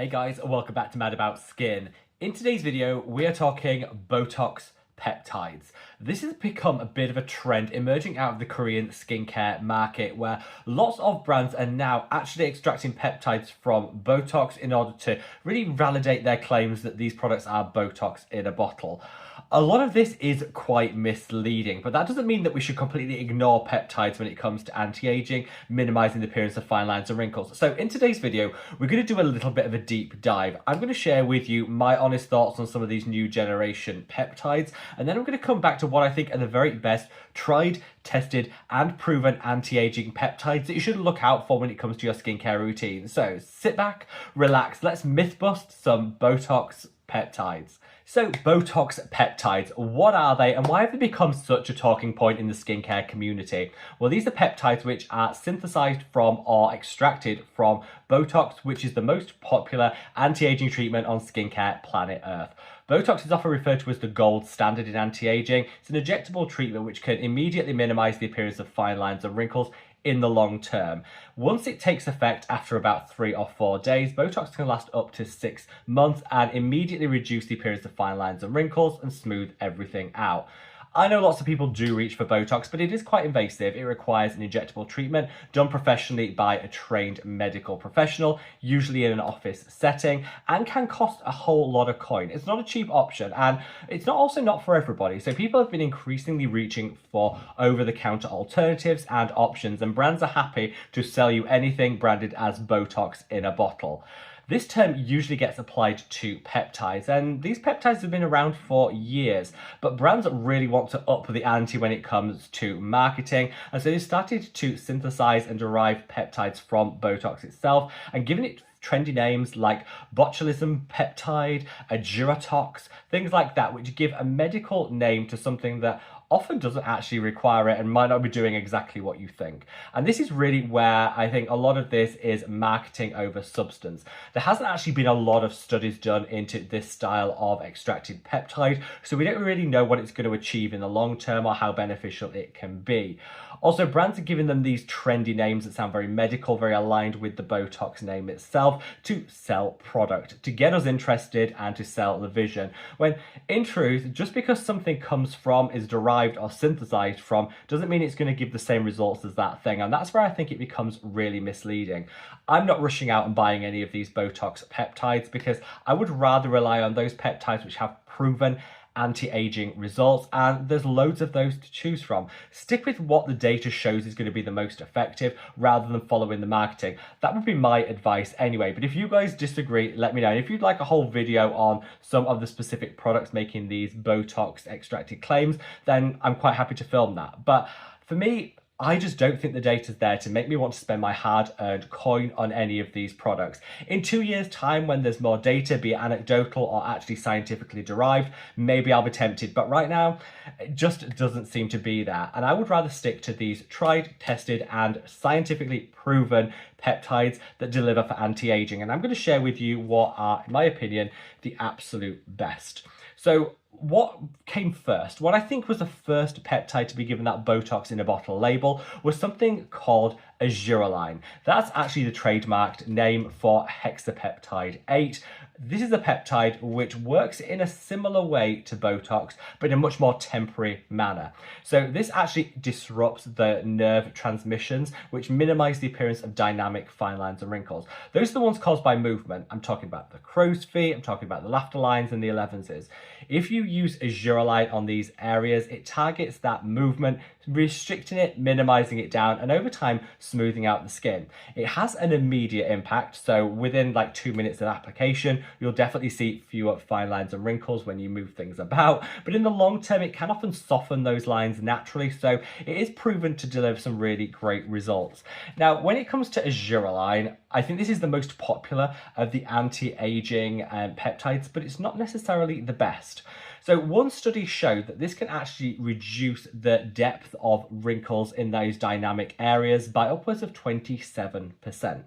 Hey guys, welcome back to Mad About Skin. In today's video, we are talking botox peptides. This has become a bit of a trend emerging out of the Korean skincare market where lots of brands are now actually extracting peptides from botox in order to really validate their claims that these products are botox in a bottle. A lot of this is quite misleading, but that doesn't mean that we should completely ignore peptides when it comes to anti-aging, minimizing the appearance of fine lines and wrinkles. So in today's video, we're going to do a little bit of a deep dive. I'm going to share with you my honest thoughts on some of these new generation peptides, and then I'm going to come back to what I think are the very best tried, tested, and proven anti-aging peptides that you should look out for when it comes to your skincare routine. So sit back, relax, let's myth bust some botox peptides. So botox peptides, what are they and why have they become such a talking point in the skincare community? Well, these are peptides which are synthesized from or extracted from botox, which is the most popular anti-aging treatment on skincare planet Earth. Botox is often referred to as the gold standard in anti-aging. It's an injectable treatment which can immediately minimize the appearance of fine lines and wrinkles in the long term. Once it takes effect after about 3 or 4 days, Botox can last up to 6 months and immediately reduce the appearance of fine lines and wrinkles and smooth everything out. I know lots of people do reach for Botox, but it is quite invasive. It requires an injectable treatment done professionally by a trained medical professional, usually in an office setting, and can cost a whole lot of coin. It's not a cheap option, and it's also not for everybody. So people have been increasingly reaching for over-the-counter alternatives and options, and brands are happy to sell you anything branded as Botox in a bottle. This term usually gets applied to peptides, and these peptides have been around for years, but brands really want to up the ante when it comes to marketing, and so they started to synthesize and derive peptides from Botox itself and giving it trendy names like botulism peptide, argireline, things like that, which give a medical name to something that often doesn't actually require it and might not be doing exactly what you think. And this is really where I think a lot of this is marketing over substance. There hasn't actually been a lot of studies done into this style of extracted peptide, so we don't really know what it's going to achieve in the long term or how beneficial it can be. Also, brands are giving them these trendy names that sound very medical, very aligned with the Botox name itself to sell product, to get us interested and to sell the vision. When in truth, just because something comes from, is derived or synthesized from, doesn't mean it's going to give the same results as that thing. And that's where I think it becomes really misleading. I'm not rushing out and buying any of these Botox peptides because I would rather rely on those peptides which have proven anti-aging results, and there's loads of those to choose from. Stick with what the data shows is going to be the most effective rather than following the marketing. That would be my advice anyway, but if you guys disagree, let me know. And if you'd like a whole video on some of the specific products making these Botox extracted claims, then I'm quite happy to film that. But for me, I just don't think the data's there to make me want to spend my hard-earned coin on any of these products. In 2 years' time, when there's more data, be it anecdotal or actually scientifically derived, maybe I'll be tempted. But right now, it just doesn't seem to be there. And I would rather stick to these tried, tested, and scientifically proven peptides that deliver for anti-aging. And I'm going to share with you what are, in my opinion, the absolute best. So what came first? What I think was the first peptide to be given that Botox in a bottle label was something called argireline. That's actually the trademarked name for hexapeptide 8. This is a peptide which works in a similar way to Botox, but in a much more temporary manner. So this actually disrupts the nerve transmissions, which minimize the appearance of dynamic fine lines and wrinkles. Those are the ones caused by movement. I'm talking about the crow's feet, I'm talking about the laughter lines and the 11s. If you use argireline on these areas, it targets that movement, restricting it, minimizing it down, and over time, smoothing out the skin. It has an immediate impact, so within like 2 minutes of application, you'll definitely see fewer fine lines and wrinkles when you move things about, but in the long term, it can often soften those lines naturally, so it is proven to deliver some really great results. Now, when it comes to argireline, I think this is the most popular of the anti-aging peptides, but it's not necessarily the best. So one study showed that this can actually reduce the depth of wrinkles in those dynamic areas by upwards of 27%.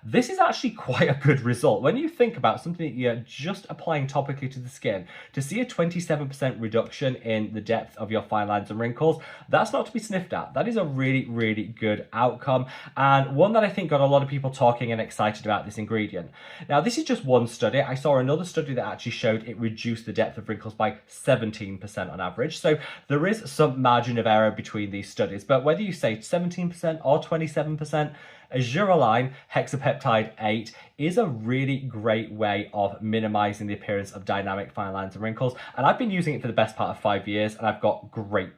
This is actually quite a good result. When you think about something that you're just applying topically to the skin, to see a 27% reduction in the depth of your fine lines and wrinkles, that's not to be sniffed at. That is a really, really good outcome, and one that I think got a lot of people talking and excited about this ingredient. Now, this is just one study. I saw another study that actually showed it reduced the depth of wrinkles by 17% on average. So there is some margin of error between these studies, but whether you say 17% or 27%, argireline hexapeptide 8 is a really great way of minimizing the appearance of dynamic fine lines and wrinkles. And I've been using it for the best part of 5 years, and I've got great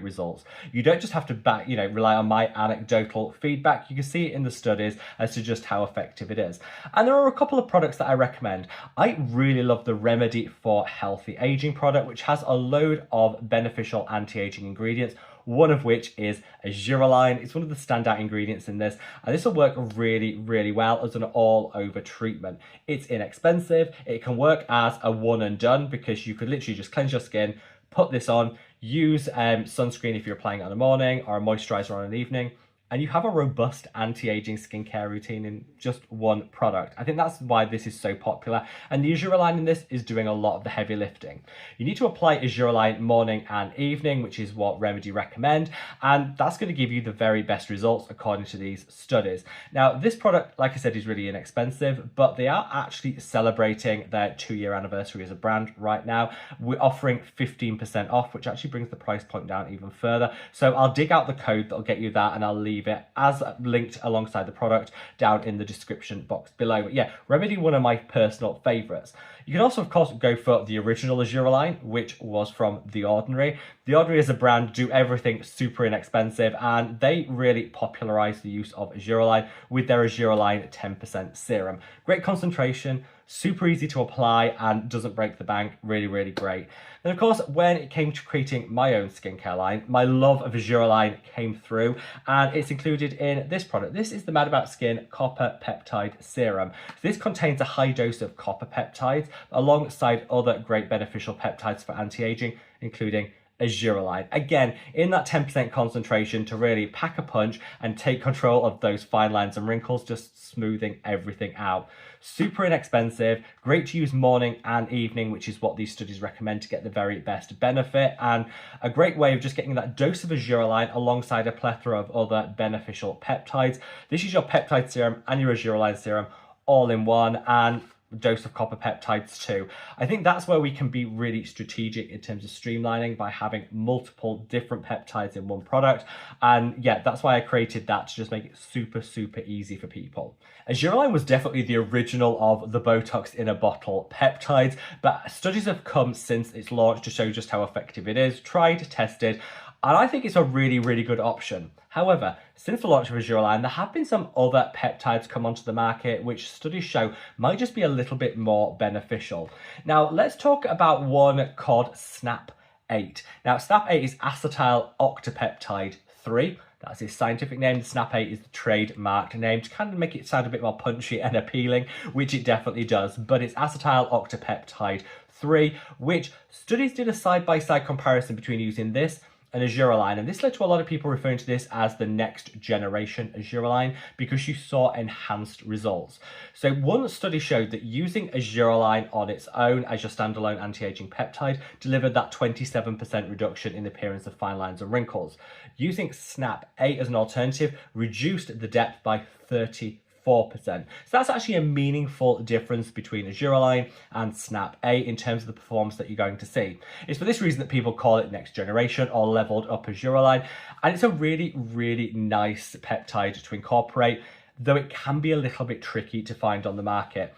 results. You don't just have to rely on my anecdotal feedback. You can see it in the studies as to just how effective it is. And there are a couple of products that I recommend. I really love the Remedy for Healthy Aging product, which has a load of beneficial anti-aging ingredients, one of which is argireline. It's one of the standout ingredients in this, and this will work really, really well as an all-over treatment. It's inexpensive. It can work as a one and done, because you could literally just cleanse your skin, put this on, use sunscreen if you're applying it in the morning, or a moisturizer on an evening, and you have a robust anti-aging skincare routine in just one product. I think that's why this is so popular, and the argireline in this is doing a lot of the heavy lifting. You need to apply argireline morning and evening, which is what Remedy recommend, and that's going to give you the very best results according to these studies. Now, this product, like I said, is really inexpensive, but they are actually celebrating their 2-year anniversary as a brand right now. We're offering 15% off, which actually brings the price point down even further. So I'll dig out the code that'll get you that, and I'll leave it as linked alongside the product down in the description box below. But yeah, Remedy, one of my personal favorites. You can also, of course, go for the original argireline, which was from The Ordinary. The Ordinary as a brand do everything super inexpensive, and they really popularized the use of argireline with their argireline 10% serum. Great concentration, super easy to apply, and doesn't break the bank. Really, really great. And of course, when it came to creating my own skincare line, my love of argireline came through, and it's included in this product. This is the Mad About Skin Copper Peptide Serum. This contains a high dose of copper peptides alongside other great beneficial peptides for anti-aging, including argireline. Again, in that 10% concentration to really pack a punch and take control of those fine lines and wrinkles, just smoothing everything out. Super inexpensive, great to use morning and evening, which is what these studies recommend to get the very best benefit, and a great way of just getting that dose of argireline alongside a plethora of other beneficial peptides. This is your peptide serum and your argireline serum all in one, and dose of copper peptides too. I think that's where we can be really strategic in terms of streamlining by having multiple different peptides in one product. And yeah, that's why I created that, to just make it super, super easy for people. Argireline was definitely the original of the Botox in a bottle peptides, but studies have come since its launch to show just how effective it is, tried, tested, and I think it's a really, really good option. However, since the launch of argireline, there have been some other peptides come onto the market, which studies show might just be a little bit more beneficial. Now, let's talk about one called SNAP 8. Now, SNAP 8 is acetyl octapeptide 3. That's its scientific name. The SNAP 8 is the trademarked name to kind of make it sound a bit more punchy and appealing, which it definitely does. But it's acetyl octapeptide 3, which studies did a side-by-side comparison between using this and argireline, and this led to a lot of people referring to this as the next generation argireline because you saw enhanced results. So one study showed that using argireline on its own as your standalone anti-aging peptide delivered that 27% reduction in the appearance of fine lines and wrinkles. Using SNAP 8 as an alternative reduced the depth by 34%. So that's actually a meaningful difference between argireline and SNAP 8 in terms of the performance that you're going to see. It's for this reason that people call it next generation or leveled up argireline, and it's a really, really nice peptide to incorporate, though it can be a little bit tricky to find on the market.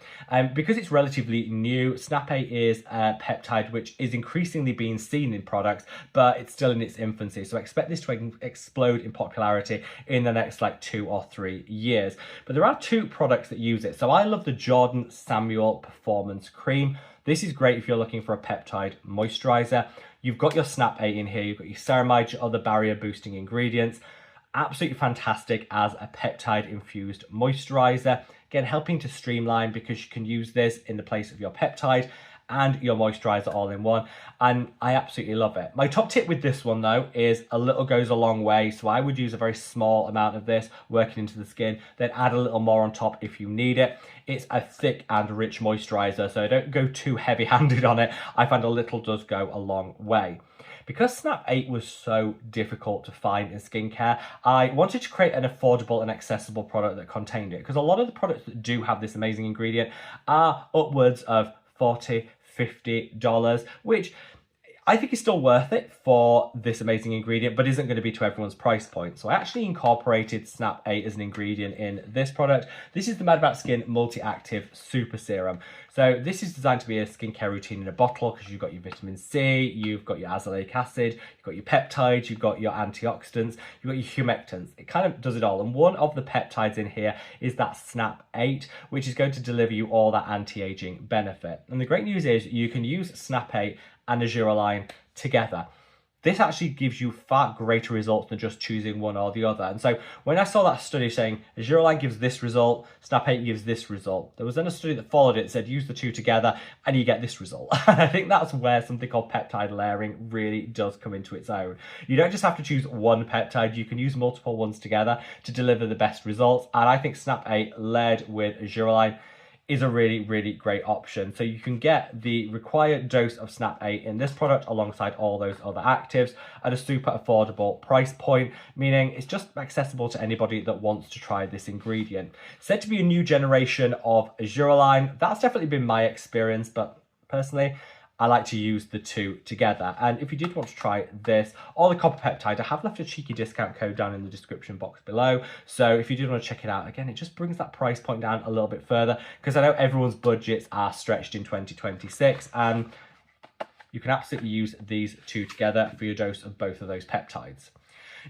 Because it's relatively new, SNAP 8 is a peptide which is increasingly being seen in products, but it's still in its infancy. So expect this to explode in popularity in the next 2 or 3 years. But there are 2 products that use it. So I love the Jordan Samuel Performance Cream. This is great if you're looking for a peptide moisturizer. You've got your SNAP 8 in here, you've got your ceramide, your other barrier boosting ingredients. Absolutely fantastic as a peptide infused moisturizer. Again, helping to streamline because you can use this in the place of your peptide and your moisturizer all in one, and I absolutely love it. My top tip with this one though is a little goes a long way, so I would use a very small amount of this working into the skin, then add a little more on top if you need it. It's a thick and rich moisturizer, so don't go too heavy-handed on it. I find a little does go a long way. Because Snap 8 was so difficult to find in skincare, I wanted to create an affordable and accessible product that contained it, because a lot of the products that do have this amazing ingredient are upwards of $40, $50, which I think is still worth it for this amazing ingredient, but isn't going to be to everyone's price point. So I actually incorporated Snap 8 as an ingredient in this product. This is the Mad About Skin Multi-Active Super Serum. So this is designed to be a skincare routine in a bottle, because you've got your vitamin C, you've got your azelaic acid, you've got your peptides, you've got your antioxidants, you've got your humectants. It kind of does it all. And one of the peptides in here is that Snap 8, which is going to deliver you all that anti-aging benefit. And the great news is you can use Snap 8 and argireline together. This actually gives you far greater results than just choosing one or the other. And so when I saw that study saying argireline gives this result, Snap 8 gives this result, there was then a study that followed it, said use the two together and you get this result. And I think that's where something called peptide layering really does come into its own. You don't just have to choose one peptide, you can use multiple ones together to deliver the best results. And I think Snap 8 layered with argireline is a really, really great option. So you can get the required dose of Snap 8 in this product alongside all those other actives at a super affordable price point, meaning it's just accessible to anybody that wants to try this ingredient. Said to be a new generation of argireline. That's definitely been my experience, but personally, I like to use the two together. And if you did want to try this or the copper peptide, I have left a cheeky discount code down in the description box below. So if you did want to check it out, again, it just brings that price point down a little bit further, because I know everyone's budgets are stretched in 2026, and you can absolutely use these two together for your dose of both of those peptides.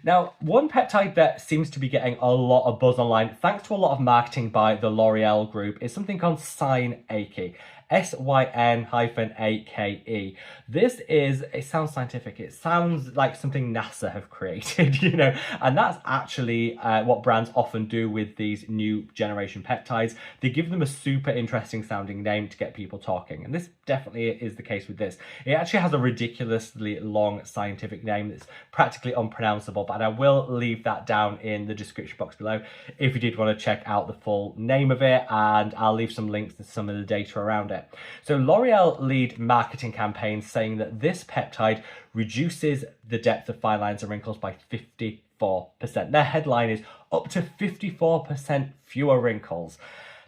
Now, one peptide that seems to be getting a lot of buzz online, thanks to a lot of marketing by the L'Oreal group, is something called Syn-Ake. S-Y-N-A-K-E. This is, it sounds scientific, it sounds like something NASA have created, you know, and that's actually what brands often do with these new generation peptides. They give them a super interesting sounding name to get people talking, and this definitely is the case with this. It actually has a ridiculously long scientific name that's practically unpronounceable, but I will leave that down in the description box below if you did want to check out the full name of it, and I'll leave some links to some of the data around it. So L'Oreal lead marketing campaigns saying that this peptide reduces the depth of fine lines and wrinkles by 54%. Their headline is up to 54% fewer wrinkles.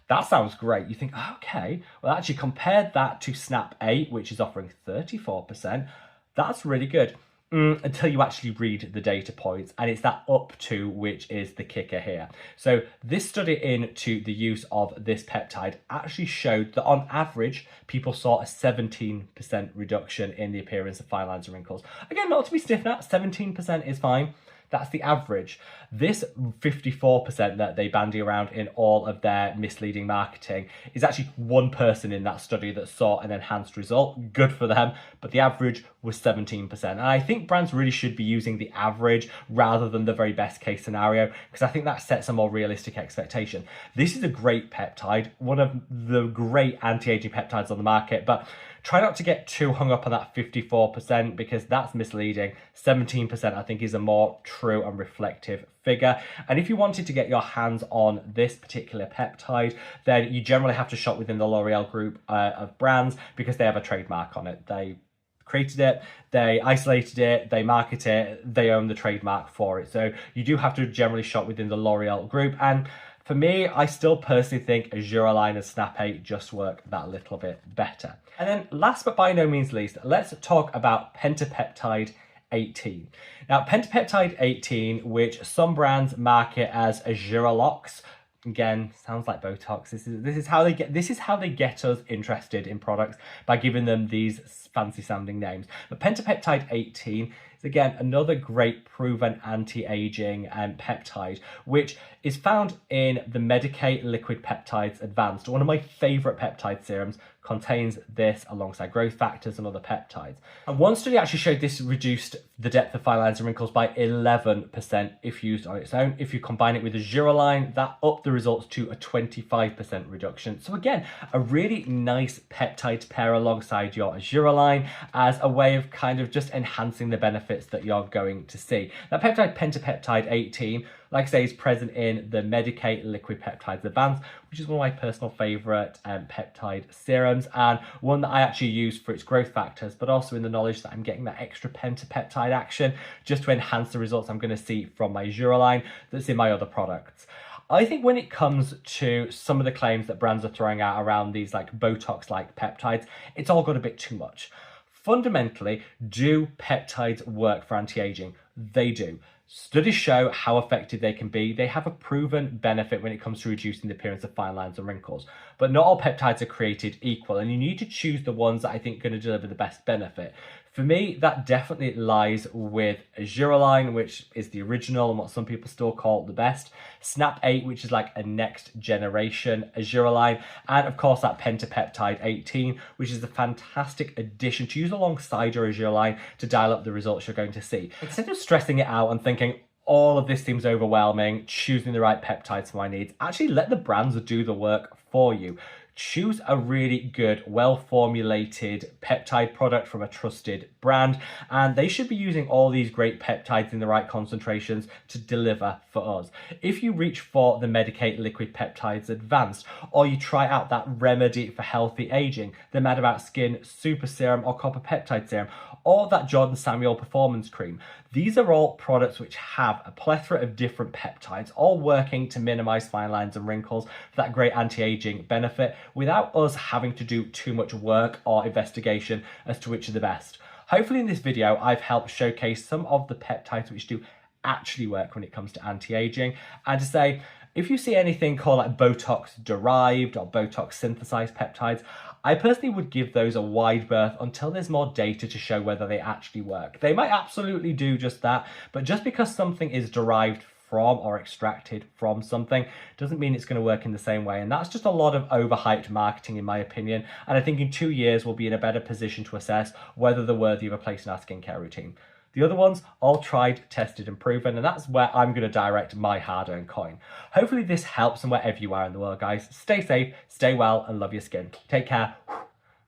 That sounds great. You think, okay, well, actually compare that to Snap 8, which is offering 34%. That's really good. Until you actually read the data points, and it's that up to which is the kicker here. So this study into the use of this peptide actually showed that on average people saw a 17% reduction in the appearance of fine lines and wrinkles. Again, not to be sniffed at, 17% is fine. That's the average. This 54% that they bandy around in all of their misleading marketing is actually one person in that study that saw an enhanced result. Good for them, but the average was 17%. And I think brands really should be using the average rather than the very best case scenario, because I think that sets a more realistic expectation. This is a great peptide, one of the great anti-aging peptides on the market, but try not to get too hung up on that 54% because that's misleading. 17% I think is a more true and reflective figure. And if you wanted to get your hands on this particular peptide, then you generally have to shop within the L'Oreal group of brands, because they have a trademark on it. They created it, they isolated it, they market it, they own the trademark for it. So you do have to generally shop within the L'Oreal group. And for me, I still personally think argireline and Snap 8 just work that little bit better. And then last but by no means least, let's talk about Peptide 18. Now, Peptide 18, which some brands market as Argirelox, again, sounds like Botox. This is how they get us interested in products, by giving them these fancy sounding names. But Peptide 18 is again another great proven anti-aging peptide, which is found in the Medicaid Liquid Peptides Advanced. One of my favorite peptide serums contains this alongside growth factors and other peptides. And one study actually showed this reduced the depth of fine lines and wrinkles by 11% if used on its own. If you combine it with argireline, that upped the results to a 25% reduction. So again, a really nice peptide to pair alongside your argireline as a way of kind of just enhancing the benefits that you're going to see. Now, peptide pentapeptide 18, like I say, is present in the Medicaid Liquid Peptides Advanced, which is one of my personal favorite peptide serums, and one that I actually use for its growth factors, but also in the knowledge that I'm getting that extra pentapeptide action just to enhance the results I'm going to see from my argireline that's in my other products. I think when it comes to some of the claims that brands are throwing out around these like botox-like peptides, it's all got a bit too much. Fundamentally, do peptides work for anti-aging? They do. Studies show how effective they can be. They have a proven benefit when it comes to reducing the appearance of fine lines and wrinkles. But not all peptides are created equal, and you need to choose the ones that I think are going to deliver the best benefit. For me, that definitely lies with argireline, which is the original and what some people still call the best. Snap 8, which is like a next generation argireline. And of course, that pentapeptide 18, which is a fantastic addition to use alongside your argireline to dial up the results you're going to see. Instead of stressing it out and thinking, all of this seems overwhelming, choosing the right peptides for my needs, actually let the brands do the work for you. Choose a really good, well-formulated peptide product from a trusted brand, and they should be using all these great peptides in the right concentrations to deliver for us. If you reach for the Medicaid Liquid Peptides Advanced, or you try out that remedy for healthy aging, the Mad About Skin Super Serum or Copper Peptide Serum, or that Jordan Samuel Performance Cream, these are all products which have a plethora of different peptides, all working to minimize fine lines and wrinkles for that great anti-aging benefit without us having to do too much work or investigation as to which are the best. Hopefully in this video, I've helped showcase some of the peptides which do actually work when it comes to anti-aging, and to say, if you see anything called like Botox derived or Botox synthesized peptides, I personally would give those a wide berth until there's more data to show whether they actually work. They might absolutely do just that, but just because something is derived from or extracted from something doesn't mean it's going to work in the same way. And that's just a lot of overhyped marketing in my opinion. And I think in 2 years we'll be in a better position to assess whether they're worthy of a place in our skincare routine. The other ones, all tried, tested and proven, and that's where I'm going to direct my hard-earned coin. Hopefully this helps, and wherever you are in the world, guys, stay safe, stay well, and love your skin. Take care.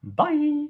Bye.